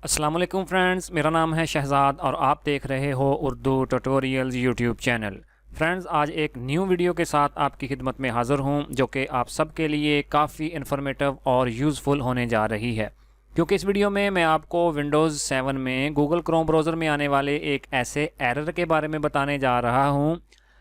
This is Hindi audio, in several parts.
अस्सलाम वालेकुम फ्रेंड्स, मेरा नाम है शहज़ाद और आप देख रहे हो Urdu tutorials YouTube channel. Friends, आज एक न्यू वीडियो के साथ आपकी खिदमत में हाज़िर हूँ जो कि आप सबके लिए काफ़ी इन्फॉर्मेटिव और यूज़फुल होने जा रही है, क्योंकि इस वीडियो में मैं आपको विंडोज़ 7 में गूगल क्रोम ब्राउज़र में आने वाले एक ऐसे एरर के बारे में बताने जा रहा हूँ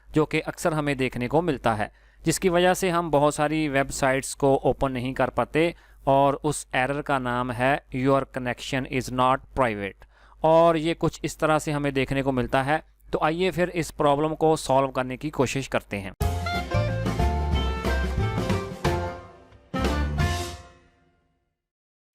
जो कि अक्सर हमें देखने को मिलता है, जिसकी वजह से हम बहुत सारी वेबसाइट्स को ओपन नहीं कर पाते और उस एरर का नाम है your connection is not private. और ये कुछ इस तरह से हमें देखने को मिलता है। तो आइए फिर इस प्रॉब्लम को सॉल्व करने की कोशिश करते हैं।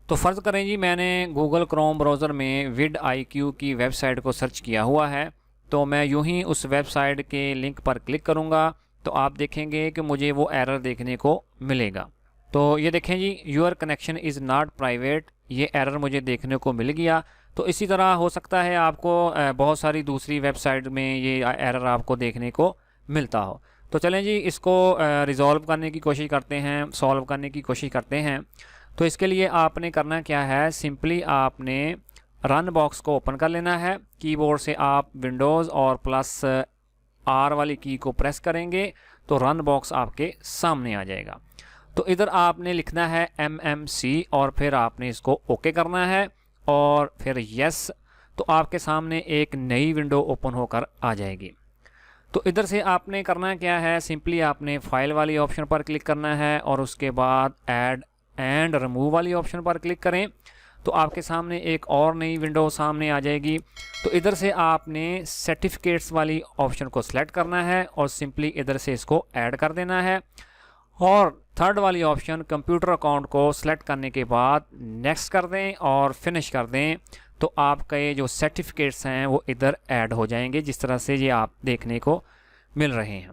तो फ़र्ज़ करें जी, मैंने गूगल क्रोम ब्राउज़र में विड IQ की वेबसाइट को सर्च किया हुआ है। तो मैं यूं ही उस वेबसाइट के लिंक पर क्लिक करूंगा तो आप देखेंगे कि मुझे वो एरर देखने को मिलेगा। तो ये देखें जी, your connection is not private, ये एरर मुझे देखने को मिल गया। तो इसी तरह हो सकता है आपको बहुत सारी दूसरी वेबसाइट में ये एरर आपको देखने को मिलता हो। तो चलें जी, इसको रिज़ॉल्व करने की कोशिश करते हैं, सॉल्व करने की कोशिश करते हैं। तो इसके लिए आपने करना क्या है, सिंपली आपने रन बॉक्स को ओपन कर लेना है। कीबोर्ड से आप विंडोज़ और +R वाली की को प्रेस करेंगे तो रन बॉक्स आपके सामने आ जाएगा। तो इधर आपने लिखना है MMC और फिर आपने इसको ओके करना है और फिर यस। तो आपके सामने एक नई विंडो ओपन होकर आ जाएगी। तो इधर से आपने करना क्या है, सिंपली आपने फाइल वाली ऑप्शन पर क्लिक करना है और उसके बाद ऐड एंड रिमूव वाली ऑप्शन पर क्लिक करें तो आपके सामने एक और नई विंडो सामने आ जाएगी। तो इधर से आपने सर्टिफिकेट्स वाली ऑप्शन को सिलेक्ट करना है और सिंपली इधर से इसको ऐड कर देना है। और थर्ड वाली ऑप्शन कंप्यूटर अकाउंट को सिलेक्ट करने के बाद नेक्स्ट कर दें और फिनिश कर दें। तो आपके जो सर्टिफिकेट्स हैं वो इधर ऐड हो जाएंगे, जिस तरह से ये आप देखने को मिल रहे हैं।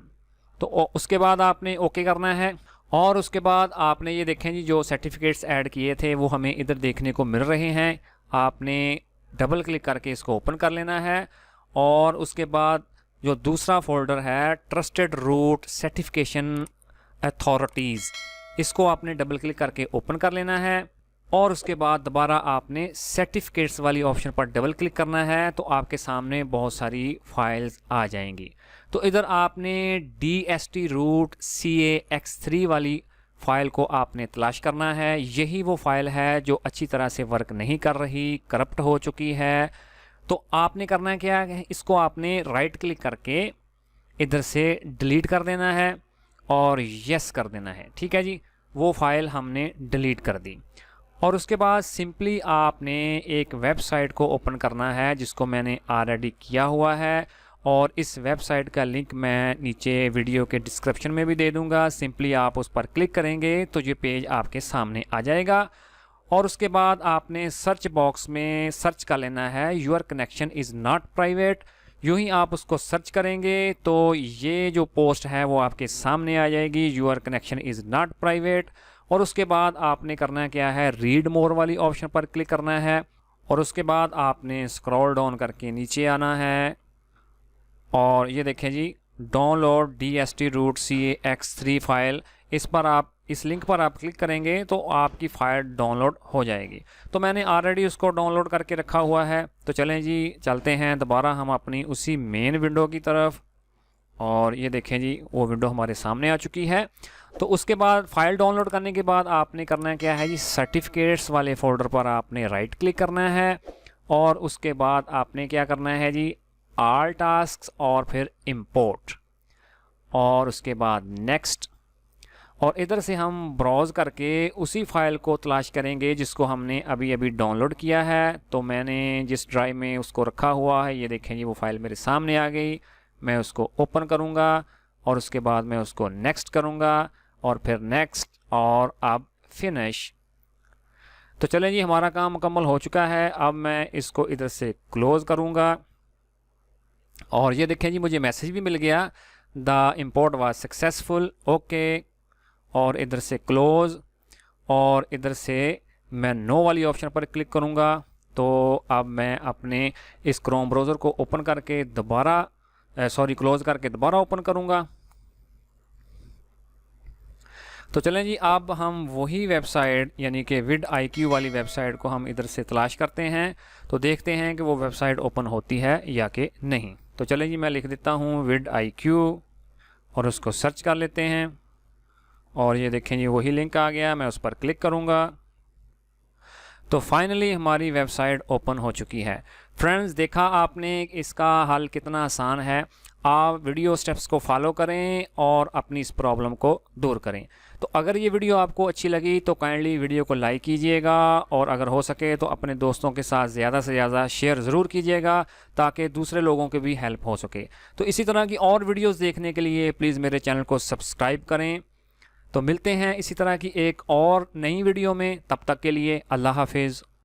तो उसके बाद आपने ओके करना है और उसके बाद आपने ये देखें जी, जो सर्टिफिकेट्स ऐड किए थे वो हमें इधर देखने को मिल रहे हैं। आपने डबल क्लिक करके इसको ओपन कर लेना है और उसके बाद जो दूसरा फोल्डर है ट्रस्टेड रूट सर्टिफिकेशन अथॉरिटीज़, इसको आपने डबल क्लिक करके ओपन कर लेना है और उसके बाद दोबारा आपने सर्टिफिकेट्स वाली ऑप्शन पर डबल क्लिक करना है। तो आपके सामने बहुत सारी फाइल्स आ जाएंगी। तो इधर आपने DST रूट CAX3 वाली फ़ाइल को आपने तलाश करना है। यही वो फाइल है जो अच्छी तरह से वर्क नहीं कर रही, करप्ट हो चुकी है। तो आपने करना क्या है, इसको आपने राइट क्लिक करके इधर से डिलीट कर देना है और यस कर देना है। ठीक है जी, वो फाइल हमने डिलीट कर दी। और उसके बाद सिंपली आपने एक वेबसाइट को ओपन करना है जिसको मैंने ऑलरेडी किया हुआ है और इस वेबसाइट का लिंक मैं नीचे वीडियो के डिस्क्रिप्शन में भी दे दूंगा। सिंपली आप उस पर क्लिक करेंगे तो ये पेज आपके सामने आ जाएगा और उसके बाद आपने सर्च बॉक्स में सर्च कर लेना है your connection is not private. यूँ ही आप उसको सर्च करेंगे तो ये जो पोस्ट है वो आपके सामने आ जाएगी, your connection is not private. और उसके बाद आपने करना क्या है, रीड मोर वाली ऑप्शन पर क्लिक करना है और उसके बाद आपने स्क्रॉल डाउन करके नीचे आना है और ये देखें जी, download DST root CAX3 file, इस पर आप इस लिंक पर आप क्लिक करेंगे तो आपकी फ़ाइल डाउनलोड हो जाएगी। तो मैंने ऑलरेडी उसको डाउनलोड करके रखा हुआ है। तो चलें जी, चलते हैं दोबारा हम अपनी उसी मेन विंडो की तरफ और ये देखें जी, वो विंडो हमारे सामने आ चुकी है। तो उसके बाद फ़ाइल डाउनलोड करने के बाद आपने करना क्या है जी, सर्टिफिकेट्स वाले फ़ोल्डर पर आपने राइट क्लिक करना है और उसके बाद आपने क्या करना है जी, ऑल टास्क्स और फिर इंपोर्ट और उसके बाद नेक्स्ट। और इधर से हम ब्राउज़ करके उसी फाइल को तलाश करेंगे जिसको हमने अभी अभी डाउनलोड किया है। तो मैंने जिस ड्राइव में उसको रखा हुआ है, ये देखें जी, वो फाइल मेरे सामने आ गई। मैं उसको ओपन करूँगा और उसके बाद मैं उसको नेक्स्ट करूँगा और फिर नेक्स्ट और अब फिनिश। तो चलें जी, हमारा काम मुकम्मल हो चुका है। अब मैं इसको इधर से क्लोज़ करूँगा और ये देखें जी, मुझे मैसेज भी मिल गया, the import was successful, okay. और इधर से क्लोज़ और इधर से मैं नो वाली ऑप्शन पर क्लिक करूँगा। तो अब मैं अपने इस क्रोम ब्राउज़र को ओपन करके दोबारा क्लोज़ करके दोबारा ओपन करूँगा। तो चलें जी, अब हम वही वेबसाइट यानी कि vidIQ वाली वेबसाइट को हम इधर से तलाश करते हैं, तो देखते हैं कि वो वेबसाइट ओपन होती है या कि नहीं। तो चलें जी, मैं लिख देता हूँ vidIQ और उसको सर्च कर लेते हैं और ये देखें जी वही लिंक आ गया, मैं उस पर क्लिक करूँगा तो फाइनली हमारी वेबसाइट ओपन हो चुकी है। फ्रेंड्स, देखा आपने इसका हल कितना आसान है। आप वीडियो स्टेप्स को फॉलो करें और अपनी इस प्रॉब्लम को दूर करें। तो अगर ये वीडियो आपको अच्छी लगी तो काइंडली वीडियो को लाइक कीजिएगा और अगर हो सके तो अपने दोस्तों के साथ ज़्यादा से ज़्यादा शेयर ज़रूर कीजिएगा ताकि दूसरे लोगों के भी हेल्प हो सके। तो इसी तरह की और वीडियोस देखने के लिए प्लीज़ मेरे चैनल को सब्सक्राइब करें। तो मिलते हैं इसी तरह की एक और नई वीडियो में, तब तक के लिए अल्लाह हाफिज़।